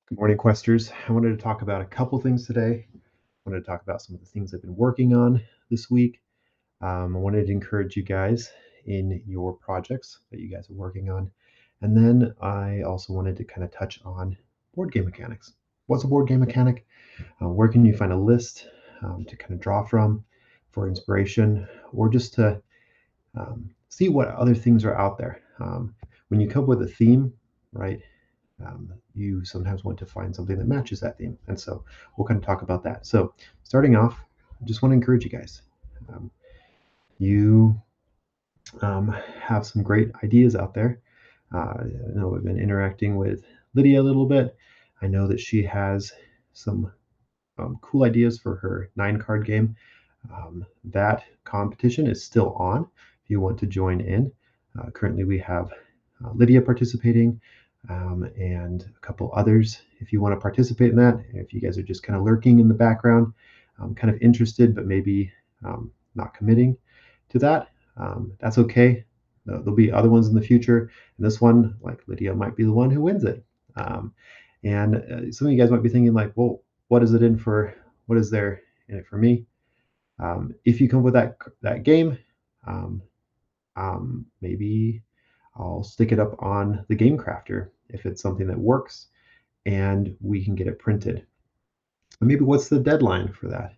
Good morning, Questers. I wanted to talk about a couple things today. I wanted to talk about some of the things I've been working on this week. I wanted to encourage you guys in your projects that you guys are working on. And then I also wanted to kind of touch on board game mechanics. What's a board game mechanic? Where can you find a list to kind of draw from for inspiration or just to see what other things are out there? When you come up with a theme, right? You sometimes want to find something that matches that theme. And so we'll kind of talk about that. So, starting off, I just want to encourage you guys. Um, you have some great ideas out there. I know I've been interacting with Lydia a little bit. I know that she has some cool ideas for her 9 card game. That competition is still on if you want to join in. Currently, we have Lydia participating and a couple others. If you want to participate in that, if you guys are just kind of lurking in the background, kind of interested, but maybe not committing to that, that's okay. There'll be other ones in the future. And this one, like Lydia, might be the one who wins it. And some of you guys might be thinking, like, well, what is it in for? What is there in it for me? If you come up with that game, um, maybe I'll stick it up on the Game Crafter if it's something that works and we can get it printed. And maybe what's the deadline for that?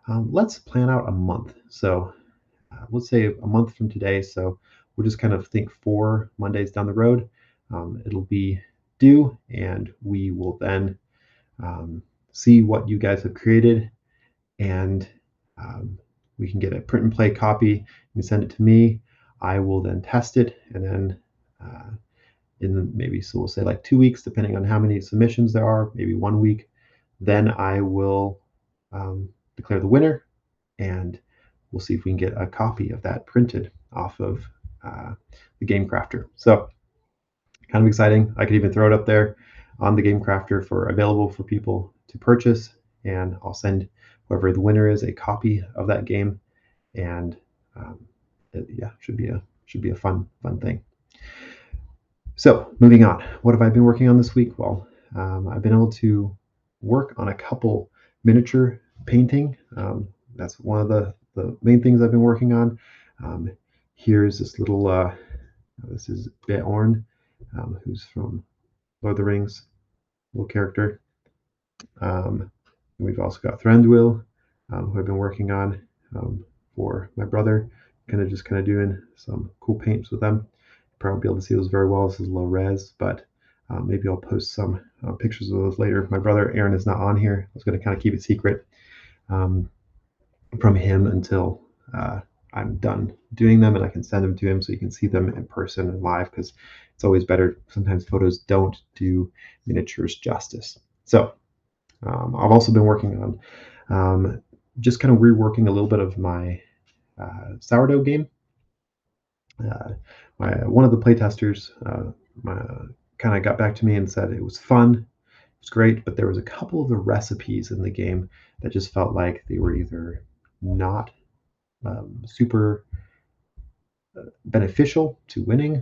Let's plan out a month. So let's say a month from today. So we'll just kind of think 4 Mondays down the road. It'll be due, and we will then see what you guys have created, and we can get a print and play copy. You can send it to me. I will then test it, and then so we'll say like 2 weeks, depending on how many submissions there are, maybe 1 week. Then I will declare the winner, and we'll see if we can get a copy of that printed off of the Game Crafter. So kind of exciting. I could even throw it up there on the Game Crafter for available for people to purchase, and I'll send whoever the winner is a copy of that game, and yeah, should be a fun thing. So moving on, what have I been working on this week? Well, I've been able to work on a couple miniature painting. That's one of the main things I've been working on. Here's this little, this is Beorn, who's from Lord of the Rings, little character. We've also got Thranduil, who I've been working on for my brother, kind of doing some cool paints with them. Probably won't be able to see those very well. This is low res, but maybe I'll post some pictures of those later. My brother Aaron is not on here. I was going to kind of keep it secret from him until I'm done doing them, and I can send them to him so you can see them in person and live, because it's always better. Sometimes photos don't do miniatures justice. So I've also been working on just kind of reworking a little bit of my sourdough game. One of the playtesters kind of got back to me and said it was fun, it was great, but there was a couple of the recipes in the game that just felt like they were either not super beneficial to winning,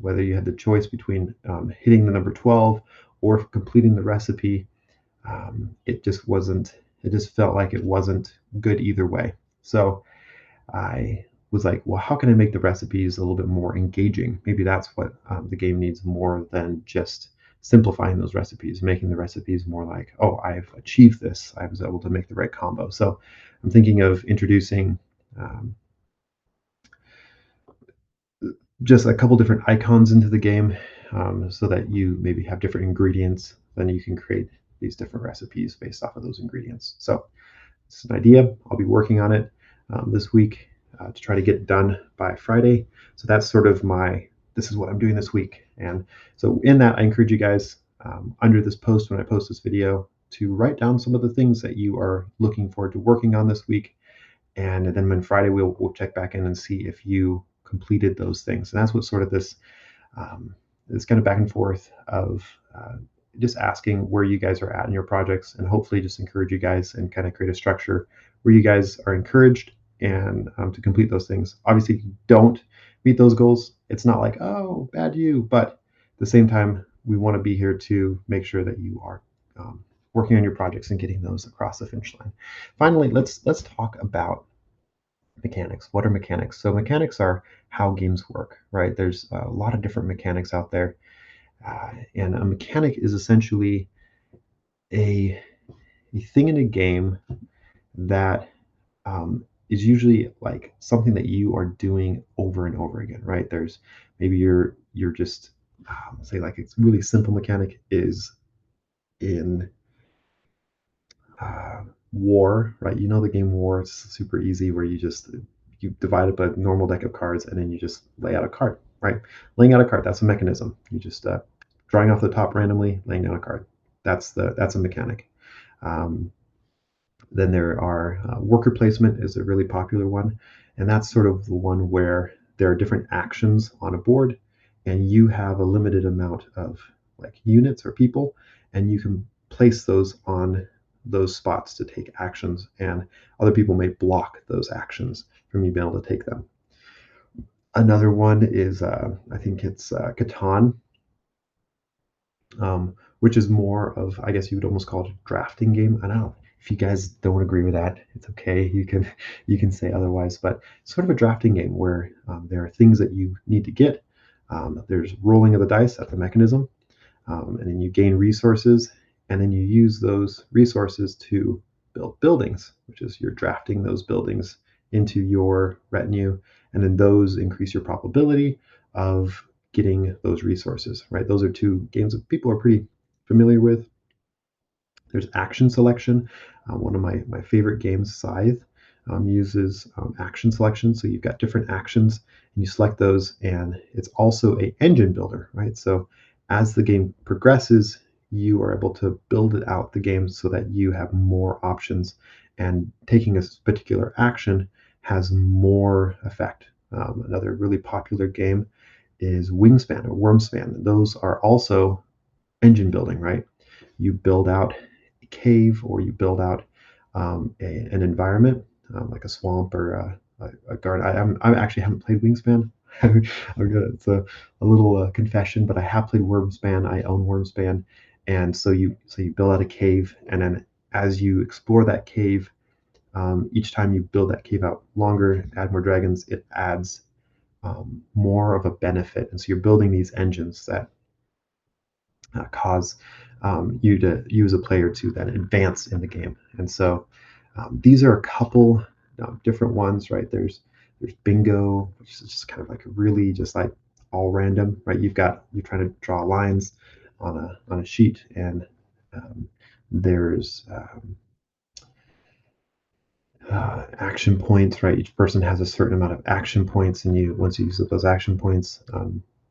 whether you had the choice between hitting the number 12 or completing the recipe. It just wasn't, it just felt like it wasn't good either way. So I was like, well, how can I make the recipes a little bit more engaging? Maybe that's what the game needs more than just simplifying those recipes, making the recipes more like, oh, I've achieved this. I was able to make the right combo. So I'm thinking of introducing just a couple different icons into the game so that you maybe have different ingredients. Then you can create these different recipes based off of those ingredients. So it's an idea. I'll be working on it this week to try to get it done by Friday. So that's sort of this is what I'm doing this week. And so in that, I encourage you guys under this post, when I post this video, to write down some of the things that you are looking forward to working on this week. And then on Friday, we'll check back in and see if you completed those things. And that's what sort of this kind of back and forth of just asking where you guys are at in your projects, and hopefully just encourage you guys and kind of create a structure where you guys are encouraged and to complete those things. Obviously, if you don't meet those goals, it's not like, oh, bad you, but at the same time, we want to be here to make sure that you are um, working on your projects and getting those across the finish line. Finally, let's talk about mechanics. What are mechanics? So mechanics are how games work, right? There's a lot of different mechanics out there, and a mechanic is essentially a a thing in a game that is usually like something that you are doing over and over again, right? There's maybe you're just say like it's really simple mechanic is in uh, War, right? You know the game War. It's super easy where you divide up a normal deck of cards and then you just lay out a card, right? Laying out a card, that's a mechanism. You just drawing off the top randomly, laying down a card. That's a mechanic. Um, Then there are worker placement is a really popular one, and that's sort of the one where there are different actions on a board, and you have a limited amount of like units or people, and you can place those on those spots to take actions, and other people may block those actions from you being able to take them. Another one is I think it's Catan, which is more of, I guess you would almost call it a drafting game. I don't know if you guys don't agree with that. It's okay. You can say otherwise, but it's sort of a drafting game where there are things that you need to get. There's rolling of the dice at the mechanism, and then you gain resources, and then you use those resources to build buildings, which is you're drafting those buildings into your retinue, and then those increase your probability of getting those resources, right? Those are two games that people are pretty familiar with. There's action selection. One of my favorite games, Scythe, uses action selection. So you've got different actions and you select those, and it's also a engine builder, right? So as the game progresses, you are able to build it out the game so that you have more options, and taking a particular action has more effect. Another really popular game is Wingspan or Wormspan. Those are also engine building, right? You build out a cave or you build out an environment like a swamp or a garden. I actually haven't played Wingspan. It's a little confession, but I have played Wormspan. I own Wormspan, and so you build out a cave, and then as you explore that cave, each time you build that cave out longer, add more dragons, it adds more of a benefit, and so you're building these engines that cause you as a player to then advance in the game. And so these are a couple different ones, right? There's bingo, which is just kind of like really just like all random, right? You're trying to draw lines on a sheet, and there's action points, right? Each person has a certain amount of action points, and you once you use up those action points,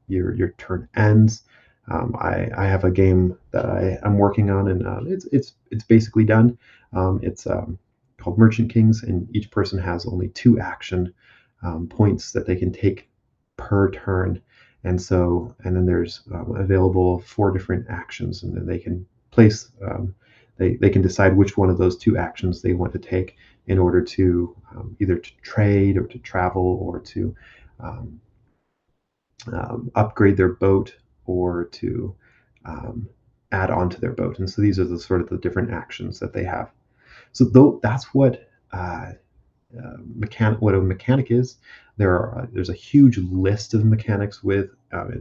your turn ends. I have a game that I'm working on, and it's basically done. It's called Merchant Kings, and each person has only two action points that they can take per turn, and then there's available four different actions, and then they can place. They can decide which one of those two actions they want to take in order to either to trade or to travel or to um, upgrade their boat or to um, add on to their boat. And so these are the sort of the different actions that they have. So that's what a mechanic is. There's a huge list of mechanics with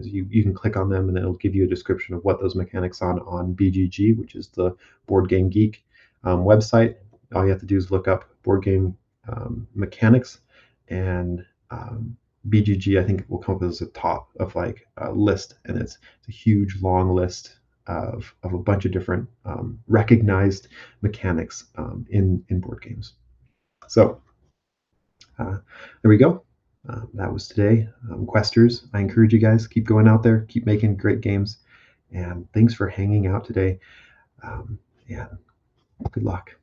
you can click on them and it'll give you a description of what those mechanics on BGG, which is the Board Game Geek website. All you have to do is look up board game mechanics, and BGG I think will come up as a top of like a list, and it's a huge long list of a bunch of different recognized mechanics in board games. So there we go. That was today. Questers, I encourage you guys, keep going out there, keep making great games, and thanks for hanging out today. And good luck.